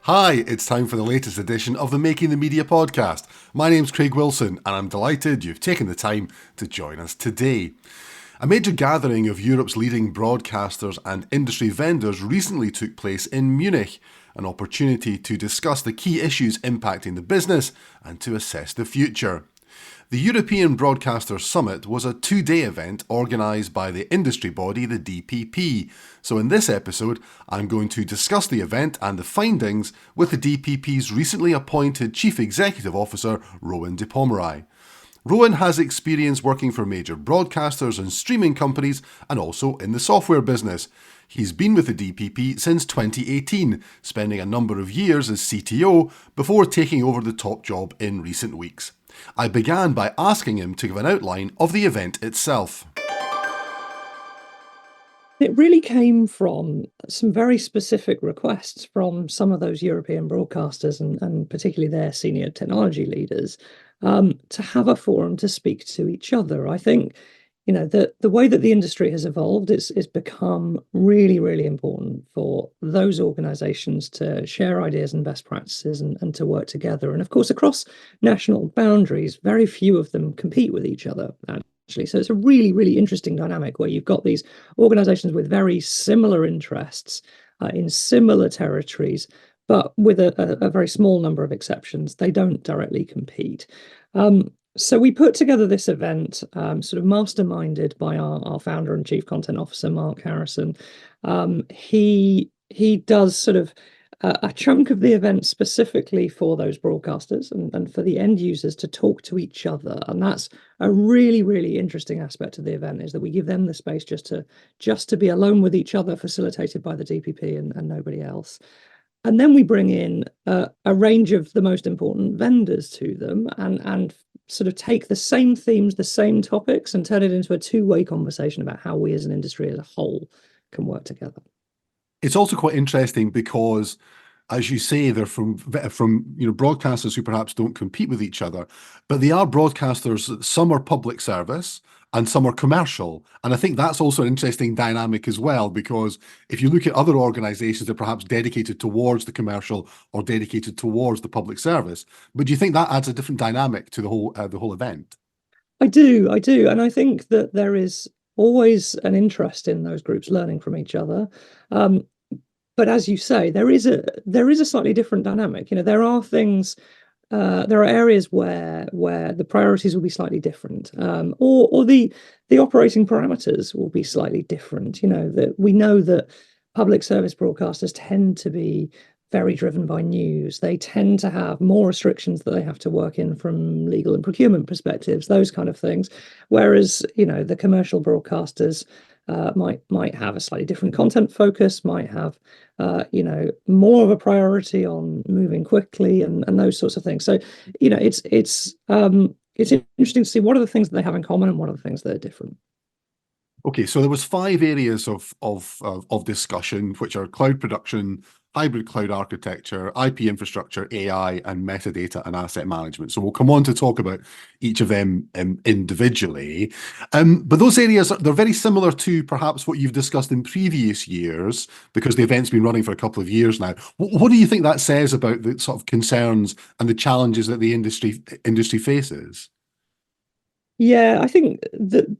Hi, it's time for the latest edition of the Making the Media podcast. My name's Craig Wilson, and I'm delighted you've taken the time to join us today. A major gathering of Europe's leading broadcasters and industry vendors recently took place in Munich, an opportunity to discuss the key issues impacting the business and to assess the future. The European Broadcasters Summit was a two-day event organised by the industry body, the DPP. So in this episode, I'm going to discuss the event and the findings with the DPP's recently appointed Chief Executive Officer, Rowan de Pomerai. Rowan has experience working for major broadcasters and streaming companies and also in the software business. He's been with the DPP since 2018, spending a number of years as CTO before taking over the top job in recent weeks. I began by asking him to give an outline of the event itself. It really came from some very specific requests from some of those European broadcasters and particularly their senior technology leaders to have a forum to speak to each other. I think, the way that the industry has evolved is become really, really important for those organizations to share ideas and best practices and to work together. And of course, across national boundaries, very few of them compete with each other. Actually. So it's a really, really interesting dynamic where you've got these organizations with very similar interests in similar territories, but with a very small number of exceptions. They don't directly compete. So we put together this event, sort of masterminded by our founder and chief content officer, Mark Harrison. He does sort of a chunk of the event specifically for those broadcasters and for the end users to talk to each other. And that's a really, really interesting aspect of the event, is that we give them the space just to be alone with each other, facilitated by the DPP and nobody else. And then we bring in a range of the most important vendors to them and sort of take the same themes, the same topics, and turn it into a two-way conversation about how we as an industry as a whole can work together. It's also quite interesting because, as you say, they're from broadcasters who perhaps don't compete with each other, but they are broadcasters. Some are public service and some are commercial, and I think that's also an interesting dynamic as well. Because if you look at other organisations, they're perhaps dedicated towards the commercial or dedicated towards the public service. But do you think that adds a different dynamic to the whole event? I do, and I think that there is always an interest in those groups learning from each other. But as you say, there is a slightly different dynamic. There are things, there are areas where the priorities will be slightly different, or the operating parameters will be slightly different. That we know that public service broadcasters tend to be very driven by news. They tend to have more restrictions that they have to work in from legal and procurement perspectives, those kind of things. Whereas, the commercial broadcasters might have a slightly different content focus, might have more of a priority on moving quickly and those sorts of things. So it's interesting to see what are the things that they have in common and what are the things that are different. Okay, so there was five areas of discussion, which are cloud production, hybrid cloud architecture, IP infrastructure, AI, and metadata and asset management. So we'll come on to talk about each of them individually. But those areas, they're very similar to perhaps what you've discussed in previous years, because the event's been running for a couple of years now. What do you think that says about the sort of concerns and the challenges that the industry faces? Yeah, I think that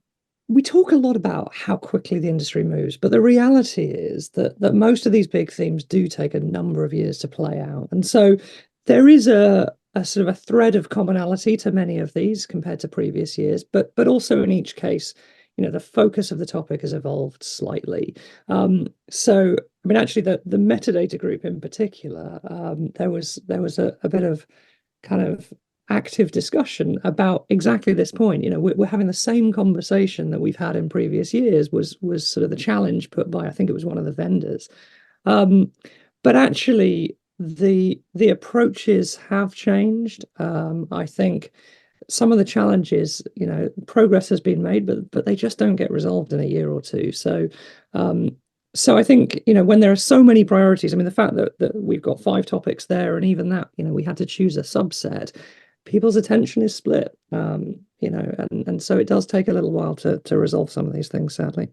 we talk a lot about how quickly the industry moves, but the reality is that most of these big themes do take a number of years to play out. And so there is a sort of a thread of commonality to many of these compared to previous years, but also in each case, the focus of the topic has evolved slightly. So I mean, actually, the metadata group in particular, there was a bit of kind of active discussion about exactly this point. We're having the same conversation that we've had in previous years. Was sort of the challenge put by, I think it was one of the vendors. But actually, the approaches have changed. I think some of the challenges, progress has been made, but they just don't get resolved in a year or two. So I think, when there are so many priorities, I mean, the fact that we've got five topics there, and even that, we had to choose a subset, people's attention is split, and so it does take a little while to resolve some of these things, sadly.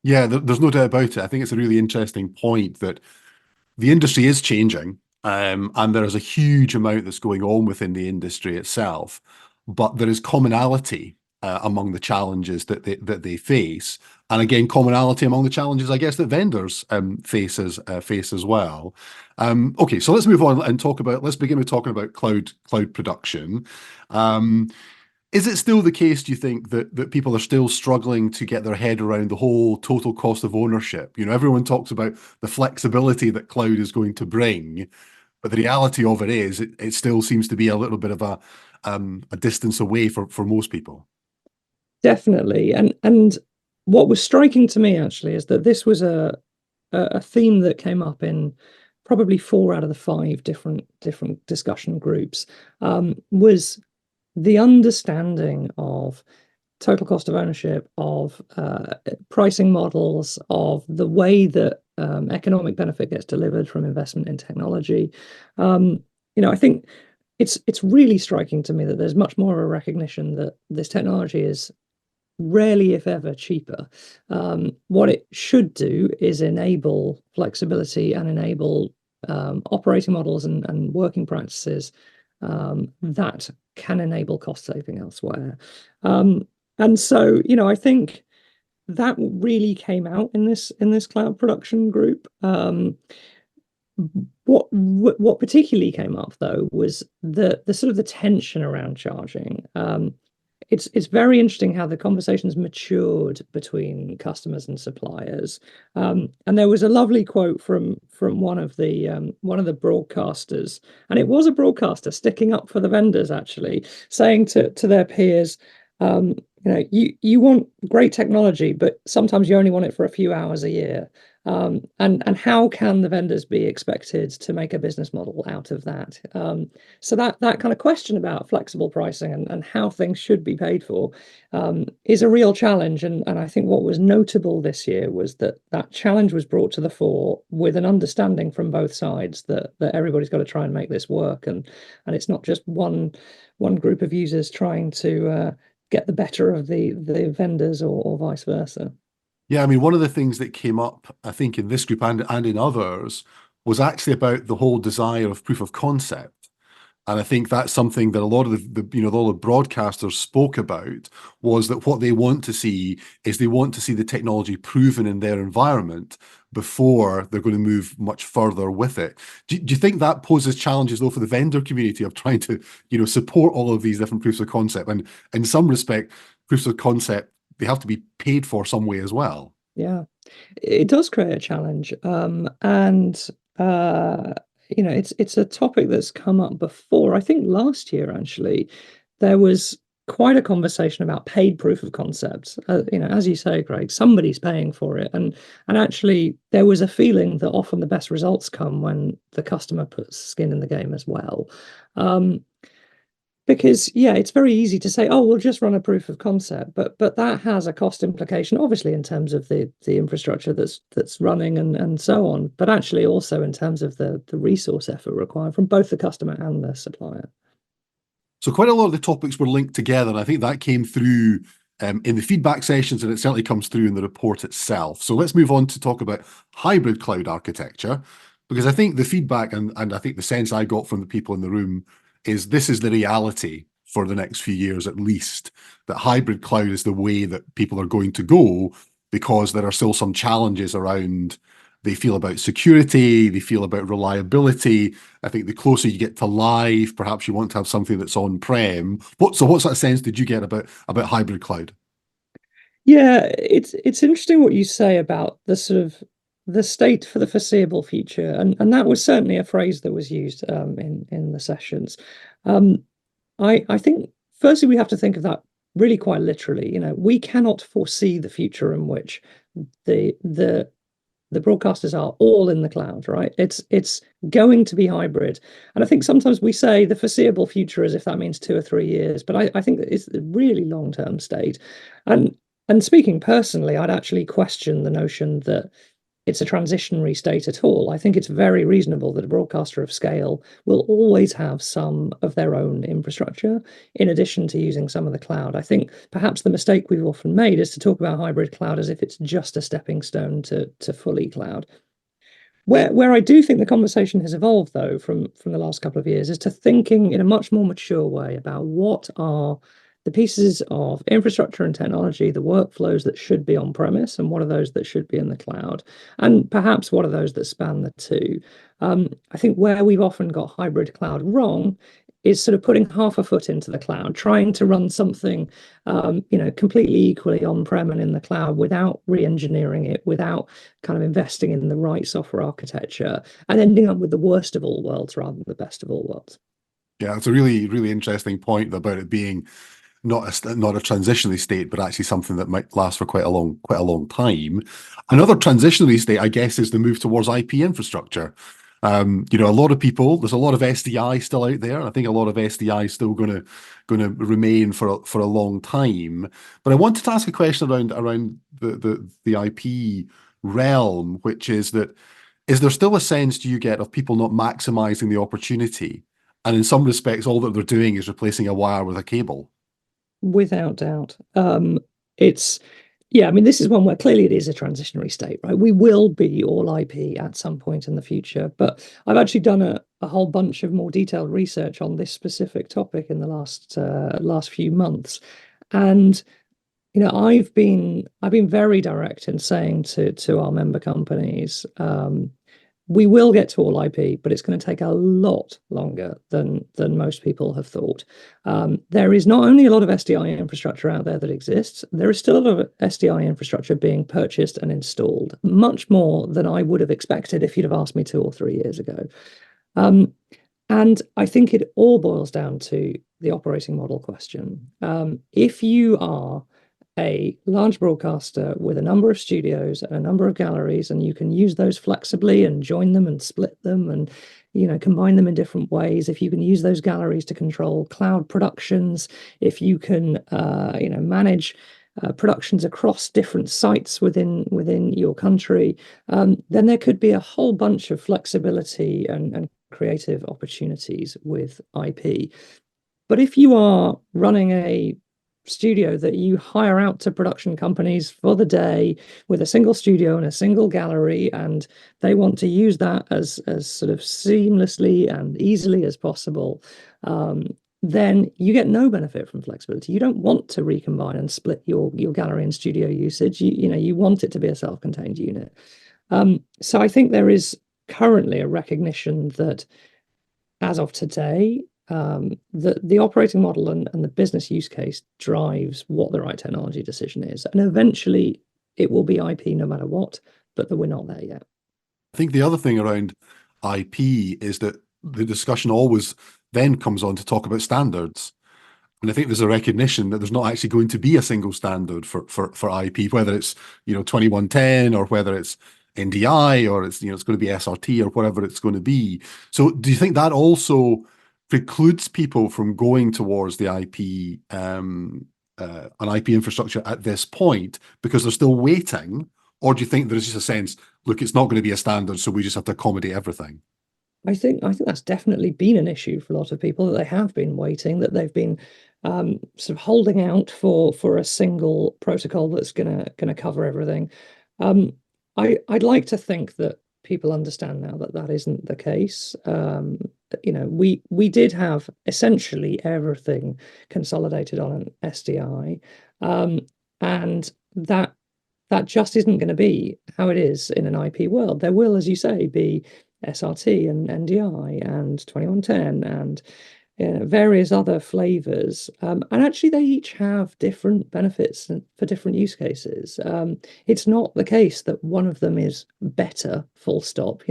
Yeah, there's no doubt about it. I think it's a really interesting point that the industry is changing. And there is a huge amount that's going on within the industry itself, but there is commonality among the challenges that they face, and again, commonality among the challenges, I guess, that vendors face as well. Okay, so let's move on and talk about. Let's begin with talking about cloud production. Um, is it still the case, do you think, that people are still struggling to get their head around the whole total cost of ownership? You know, everyone talks about the flexibility that cloud is going to bring, but the reality of it is, it still seems to be a little bit of a distance away for most people. Definitely. And what was striking to me actually is that this was a theme that came up in probably four out of the five different discussion groups, was the understanding of total cost of ownership, of pricing models, of the way that economic benefit gets delivered from investment in technology. I think it's really striking to me that there's much more of a recognition that this technology is rarely, if ever, cheaper. What it should do is enable flexibility and enable operating models and working practices that can enable cost saving elsewhere. And so, I think that really came out in this cloud production group. What particularly came up though was the sort of the tension around charging. It's very interesting how the conversations matured between customers and suppliers. And there was a lovely quote from one of the broadcasters, and it was a broadcaster sticking up for the vendors, actually, saying to their peers, um, you want great technology, but sometimes you only want it for a few hours a year. And how can the vendors be expected to make a business model out of that? So that kind of question about flexible pricing and how things should be paid for is a real challenge. And I think what was notable this year was that that challenge was brought to the fore with an understanding from both sides that everybody's got to try and make this work, and it's not just one group of users trying to get the better of the vendors or vice versa. Yeah, I mean, one of the things that came up, I think, in this group and in others, was actually about the whole desire of proof of concept. And I think that's something that a lot of all the broadcasters spoke about, was that what they want to see is they want to see the technology proven in their environment before they're going to move much further with it. Do you think that poses challenges though for the vendor community of trying to, support all of these different proofs of concept? And in some respect, proofs of concept, they have to be paid for some way as well. Yeah, it does create a challenge. And it's a topic that's come up before. I think last year, actually, there was quite a conversation about paid proof of concepts. As you say, Greg, somebody's paying for it. And actually there was a feeling that often the best results come when the customer puts skin in the game as well. Um, because yeah, it's very easy to say, oh, we'll just run a proof of concept, but that has a cost implication, obviously, in terms of the infrastructure that's running and so on, but actually also in terms of the resource effort required from both the customer and the supplier. So quite a lot of the topics were linked together, and I think that came through in the feedback sessions, and it certainly comes through in the report itself. So let's move on to talk about hybrid cloud architecture, because I think the feedback and I think the sense I got from the people in the room is this is the reality for the next few years at least, that hybrid cloud is the way that people are going to go, because there are still some challenges around. They feel about security, they feel about reliability. I think the closer you get to live, perhaps you want to have something that's on-prem. What sort of sense did you get about hybrid cloud? Yeah, it's interesting what you say about the sort of the state for the foreseeable future, and that was certainly a phrase that was used in the sessions. Um, I think firstly we have to think of that really quite literally. We cannot foresee the future in which the the the broadcasters are all in the cloud, right? It's going to be hybrid. And I think sometimes we say the foreseeable future as if that means 2 or 3 years, but I think that it's a really long-term state. And and speaking personally, I'd actually question the notion that it's a transitionary state at all. I think it's very reasonable that a broadcaster of scale will always have some of their own infrastructure in addition to using some of the cloud. I think perhaps the mistake we've often made is to talk about hybrid cloud as if it's just a stepping stone to fully cloud. Where I do think the conversation has evolved, though, from the last couple of years, is to thinking in a much more mature way about what are the pieces of infrastructure and technology, the workflows that should be on premise, and what are those that should be in the cloud, and perhaps what are those that span the two. I think where we've often got hybrid cloud wrong is sort of putting half a foot into the cloud, trying to run something, completely equally on-prem and in the cloud without re-engineering it, without kind of investing in the right software architecture, and ending up with the worst of all worlds rather than the best of all worlds. Yeah, it's a really, really interesting point about it being not a transitionary state, but actually something that might last for quite a long time. Another transitionary state, I guess, is the move towards IP infrastructure. A lot of people, there's a lot of SDI still out there. I think a lot of SDI is still going to remain for a long time. But I wanted to ask a question around the IP realm, which is that is there still a sense do you get of people not maximizing the opportunity? And in some respects, all that they're doing is replacing a wire with a cable. Without doubt. It's Yeah, I mean, this is one where clearly it is a transitionary state, right? We will be all IP at some point in the future, but I've actually done a whole bunch of more detailed research on this specific topic in the last few months. And I've been very direct in saying to our member companies, we will get to all IP, but it's going to take a lot longer than most people have thought. There is not only a lot of SDI infrastructure out there that exists, there is still a lot of SDI infrastructure being purchased and installed, much more than I would have expected if you'd have asked me 2 or 3 years ago. Um, and I think it all boils down to the operating model question. If you are a large broadcaster with a number of studios and a number of galleries, and you can use those flexibly and join them and split them and combine them in different ways. If you can use those galleries to control cloud productions, if you can manage productions across different sites within your country, then there could be a whole bunch of flexibility and creative opportunities with IP. But if you are running a studio that you hire out to production companies for the day with a single studio and a single gallery, and they want to use that as sort of seamlessly and easily as possible, then you get no benefit from flexibility. You don't want to recombine and split your gallery and studio usage. You want it to be a self-contained unit. So I think there is currently a recognition that as of today, the operating model and the business use case drives what the right technology decision is. And eventually it will be IP no matter what, but that we're not there yet. I think the other thing around IP is that the discussion always then comes on to talk about standards. And I think there's a recognition that there's not actually going to be a single standard for IP, whether it's 2110 or whether it's NDI or it's going to be SRT or whatever it's going to be. So do you think that also precludes people from going towards the IP an IP infrastructure at this point because they're still waiting? Or do you think there's just a sense, look, it's not going to be a standard, so we just have to accommodate everything? I think that's definitely been an issue for a lot of people, that they have been waiting, that they've been sort of holding out for a single protocol that's gonna cover everything. I'd like to think that people understand now that that isn't the case. We did have essentially everything consolidated on an SDI, and that just isn't going to be how it is in an IP world. There will, as you say, be SRT and NDI and 2110 and various other flavors. And actually, they each have different benefits for different use cases. It's not the case that one of them is better, full stop.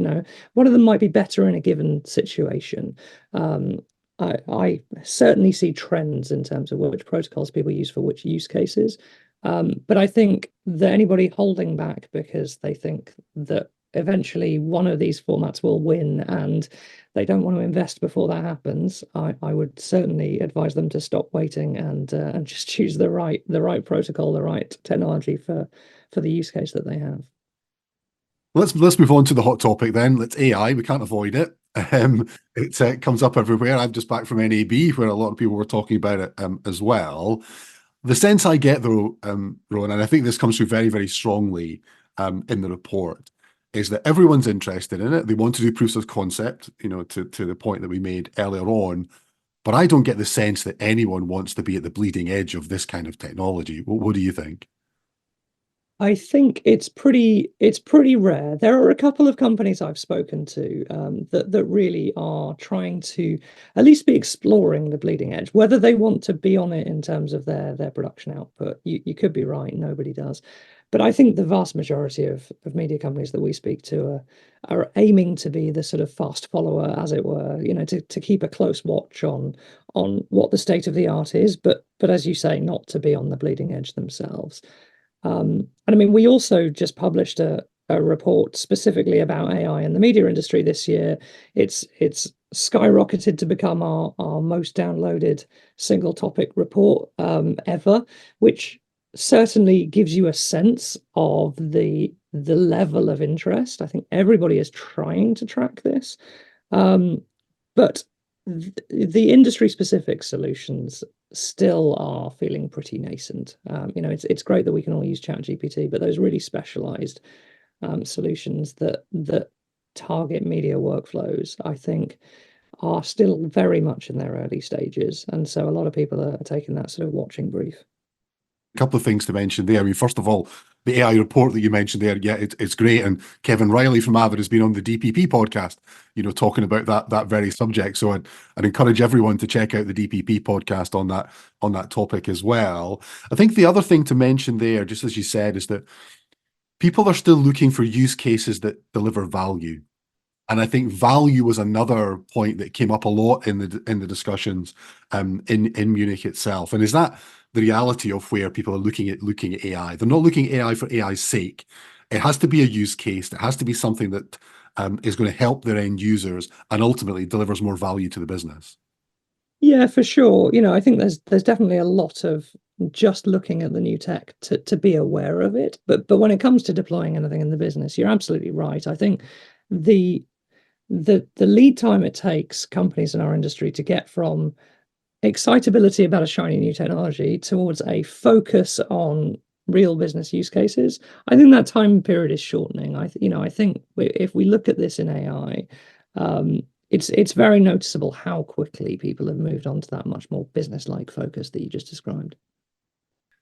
One of them might be better in a given situation. I certainly see trends in terms of which protocols people use for which use cases. But I think that anybody holding back because they think that eventually one of these formats will win and they don't want to invest before that happens, I would certainly advise them to stop waiting and just choose the right protocol, the right technology for the use case that they have. Let's move on to the hot topic then. It's AI. We can't avoid it. It comes up everywhere. I'm just back from NAB, where a lot of people were talking about it as well. The sense I get, though, Rowan, and I think this comes through very, very strongly in the report, is that everyone's interested in it. They want to do proofs of concept, to the point that we made earlier on. But I don't get the sense that anyone wants to be at the bleeding edge of this kind of technology. What do you think? I think it's pretty rare. There are a couple of companies I've spoken to that really are trying to at least be exploring the bleeding edge. Whether they want to be on it in terms of their production output, you could be right. Nobody does, but I think the vast majority of media companies that we speak to are aiming to be the sort of fast follower, as it were. To keep a close watch on what the state of the art is, but as you say, not to be on the bleeding edge themselves. And I mean, we also just published a report specifically about AI in the media industry this year. It's skyrocketed to become our most downloaded single topic report ever, which certainly gives you a sense of the level of interest. I think everybody is trying to track this. But the industry specific solutions still are feeling pretty nascent. It's great that we can all use ChatGPT, but those really specialized solutions that target media workflows, I think, are still very much in their early stages. And so a lot of people are taking that sort of watching brief. A couple of things to mention there. I mean, first of all, the AI report that you mentioned there, yeah, it's great. And Kevin Riley from Avid has been on the DPP podcast, talking about that very subject. So I'd encourage everyone to check out the DPP podcast on that topic as well. I think the other thing to mention there, just as you said, is that people are still looking for use cases that deliver value. And I think value was another point that came up a lot in the discussions in Munich itself. And is that the reality of where people are looking at AI? They're not looking at AI for AI's sake. It has to be a use case. It has to be something that is going to help their end users and ultimately delivers more value to the business. Yeah, for sure. I think there's definitely a lot of just looking at the new tech to be aware of it. But when it comes to deploying anything in the business, you're absolutely right. I think the the lead time it takes companies in our industry to get from excitability about a shiny new technology towards a focus on real business use cases, I think that time period is shortening. I think if we look at this in AI, it's very noticeable how quickly people have moved on to that much more business-like focus that you just described.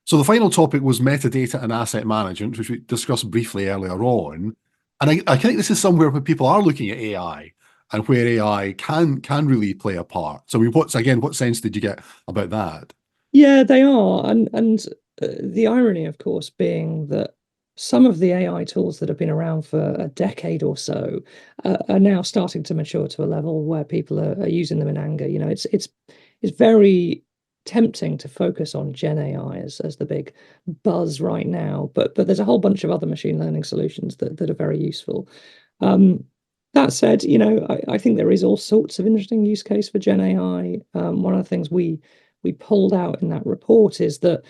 So the final topic was metadata and asset management, which we discussed briefly earlier on. And I think this is somewhere where people are looking at AI and where AI can really play a part. So I mean, what sense did you get about that? Yeah, they are, and the irony, of course, being that some of the AI tools that have been around for a decade or so are now starting to mature to a level where people are using them in anger. It's very tempting to focus on Gen AI as the big buzz right now, but there's a whole bunch of other machine learning solutions that are very useful. Um, that said, I think there is all sorts of interesting use case for Gen AI. One of the things we pulled out in that report is that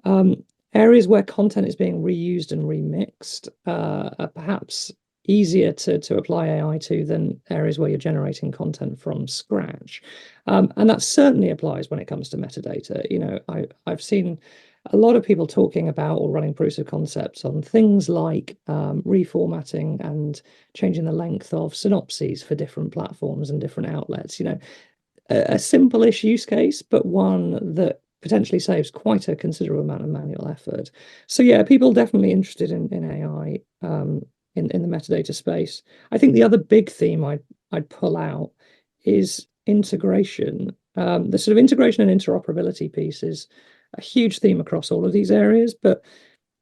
um, areas where content is being reused and remixed are perhaps easier to apply AI to than areas where you're generating content from scratch. And that certainly applies when it comes to metadata. I've seen a lot of people talking about or running proofs of concepts on things like reformatting and changing the length of synopses for different platforms and different outlets. A simple-ish use case, but one that potentially saves quite a considerable amount of manual effort. So yeah, people definitely interested in AI in the metadata space. I think the other big theme I'd pull out is integration. The sort of integration and interoperability piece is a huge theme across all of these areas, but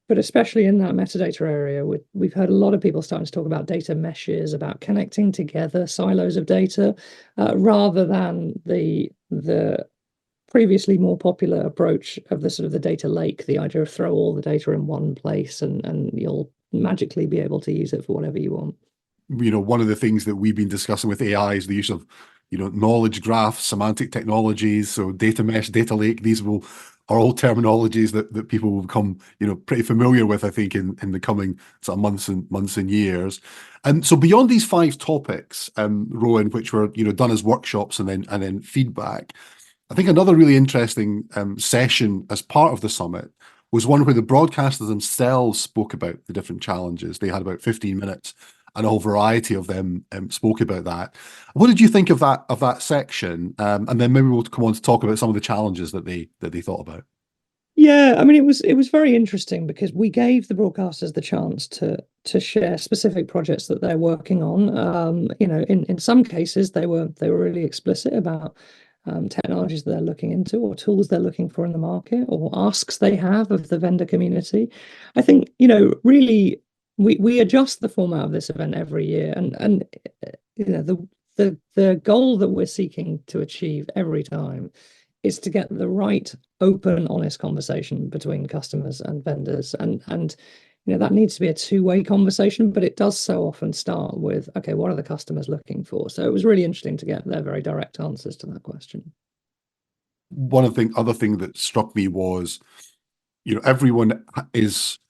especially in that metadata area, we've heard a lot of people starting to talk about data meshes, about connecting together silos of data, rather than the previously more popular approach of the sort of the data lake, the idea of throw all the data in one place and you'll magically be able to use it for whatever you want. One of the things that we've been discussing with AI is the use of, knowledge graphs, semantic technologies, so data mesh, data lake. These are all terminologies that people will become, pretty familiar with, I think, in the coming sort of months and years. And so beyond these five topics, Rowan, which were, done as workshops and then feedback, I think another really interesting session as part of the summit was one where the broadcasters themselves spoke about the different challenges. They had about 15 minutes and a whole variety of them spoke about that. What did you think of that section? And then maybe we'll come on to talk about some of the challenges that they thought about. Yeah, I mean it was very interesting because we gave the broadcasters the chance to share specific projects that they're working on. In some cases they were really explicit about technologies that they're looking into or tools they're looking for in the market or asks they have of the vendor community. I think, really we adjust the format of this event every year and the goal that we're seeking to achieve every time is to get the right open, honest conversation between customers and vendors. And that needs to be a two-way conversation, but it does so often start with, okay, what are the customers looking for? So it was really interesting to get their very direct answers to that question. One of the other thing that struck me was, everyone is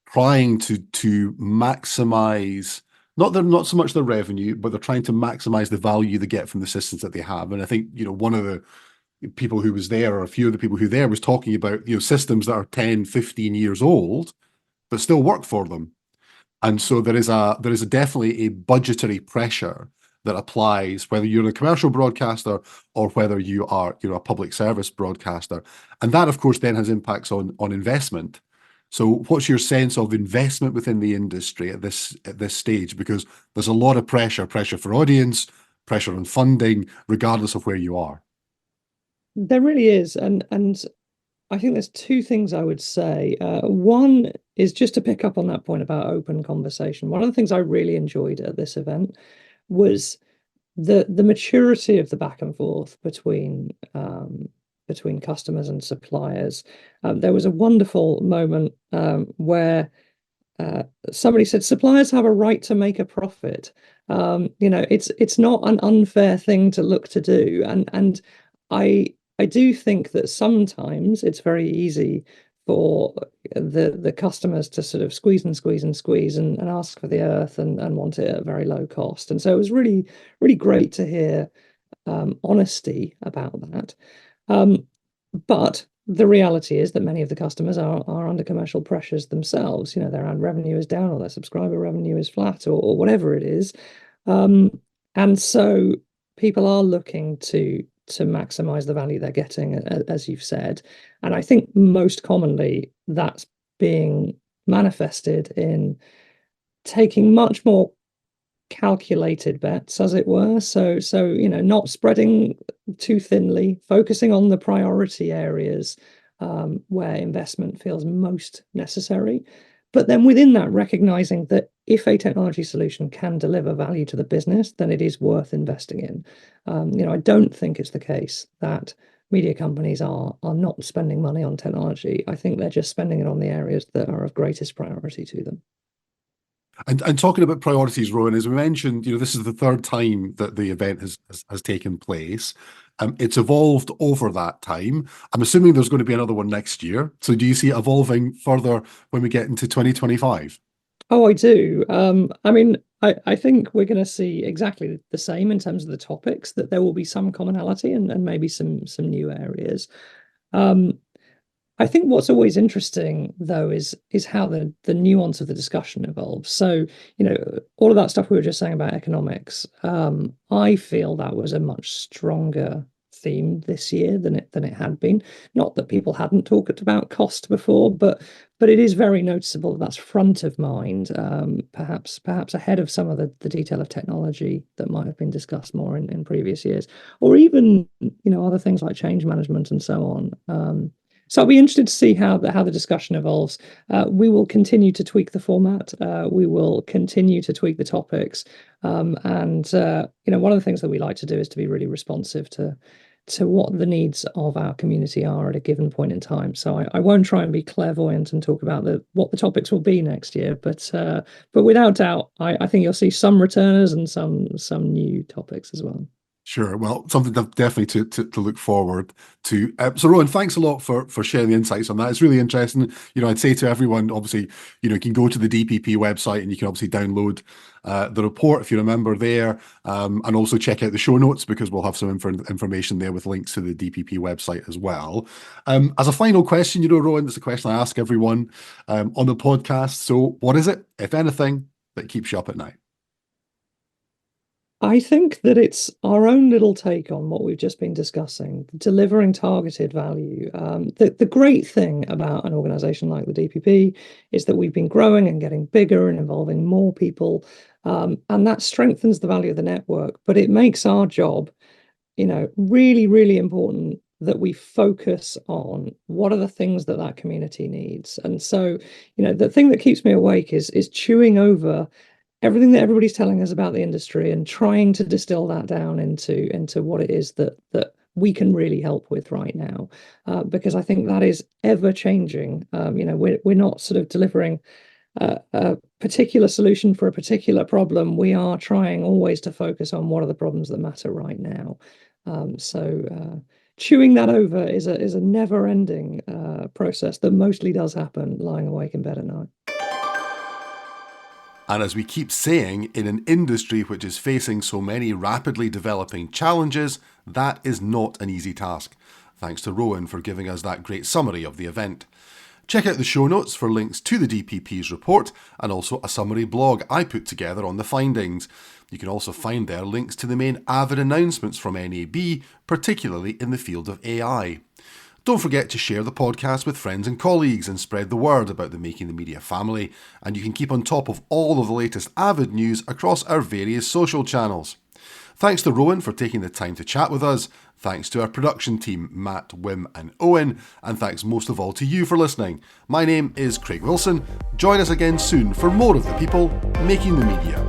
trying to maximize not so much the revenue, but they're trying to maximize the value they get from the systems that they have. And I think, one of the people who was there, or a few of the people who were there, was talking about, systems that are 10, 15 years old, but still work for them. And so there is definitely a budgetary pressure that applies whether you're a commercial broadcaster or whether you are, a public service broadcaster. And that, of course, then has impacts on investment. So what's your sense of investment within the industry at this stage? Because there's a lot of pressure for audience, pressure on funding, regardless of where you are. There really is, and I think there's two things I would say. One is just to pick up on that point about open conversation. One of the things I really enjoyed at this event was the maturity of the back and forth between customers and suppliers. There was a wonderful moment where somebody said suppliers have a right to make a profit. It's not an unfair thing to look to do, and I do think that sometimes it's very easy for the customers to sort of squeeze and squeeze and squeeze and ask for the earth and want it at very low cost. And so it was really, really great to hear honesty about that. But the reality is that many of the customers are under commercial pressures themselves. Their ad revenue is down or their subscriber revenue is flat or whatever it is. And so people are looking to maximize the value they're getting, as you've said. And I think most commonly that's being manifested in taking much more calculated bets, as it were. So not spreading too thinly, focusing on the priority areas where investment feels most necessary. But then within that, recognizing that if a technology solution can deliver value to the business, then it is worth investing in. I don't think it's the case that media companies are not spending money on technology. I think they're just spending it on the areas that are of greatest priority to them. And talking about priorities, Rowan, as we mentioned, this is the third time that the event has taken place. It's evolved over that time. I'm assuming there's going to be another one next year. So do you see it evolving further when we get into 2025? Oh, I do. I mean, I think we're going to see exactly the same in terms of the topics, that there will be some commonality and maybe some new areas. I think what's always interesting, though, is how the nuance of the discussion evolves. So, all of that stuff we were just saying about economics, I feel that was a much stronger theme this year than it had been. Not that people hadn't talked about cost before, but it is very noticeable that that's front of mind, perhaps ahead of some of the detail of technology that might have been discussed more in previous years, or even other things like change management and so on. So I'll be interested to see how the discussion evolves. We will continue to tweak the format. We will continue to tweak the topics. And one of the things that we like to do is to be really responsive to what the needs of our community are at a given point in time. So I won't try and be clairvoyant and talk about what the topics will be next year, but without doubt, I think you'll see some returners and some new topics as well. Sure. Well, something definitely to look forward to. So, Rowan, thanks a lot for sharing the insights on that. It's really interesting. I'd say to everyone, obviously, you can go to the DPP website and you can obviously download the report if you remember there, and also check out the show notes because we'll have some information there with links to the DPP website as well. As a final question, Rowan, it's a question I ask everyone on the podcast. So, what is it, if anything, that keeps you up at night? I think that it's our own little take on what we've just been discussing, delivering targeted value. The great thing about an organization like the DPP is that we've been growing and getting bigger and involving more people, and that strengthens the value of the network. But it makes our job, really, really important that we focus on what are the things that that community needs. And so, the thing that keeps me awake is chewing over everything that everybody's telling us about the industry and trying to distill that down into what it is that we can really help with right now, because I think that is ever changing. We're not sort of delivering a particular solution for a particular problem. We are trying always to focus on what are the problems that matter right now. So chewing that over is a never-ending process that mostly does happen lying awake in bed at night. And as we keep saying, in an industry which is facing so many rapidly developing challenges, that is not an easy task. Thanks to Rowan for giving us that great summary of the event. Check out the show notes for links to the DPP's report and also a summary blog I put together on the findings. You can also find there links to the main Avid announcements from NAB, particularly in the field of AI. Don't forget to share the podcast with friends and colleagues and spread the word about the Making the Media family, and you can keep on top of all of the latest Avid news across our various social channels. Thanks to Rowan for taking the time to chat with us, thanks to our production team Matt, Wim and Owen, and thanks most of all to you for listening. My name is Craig Wilson. Join us again soon for more of the people making the media.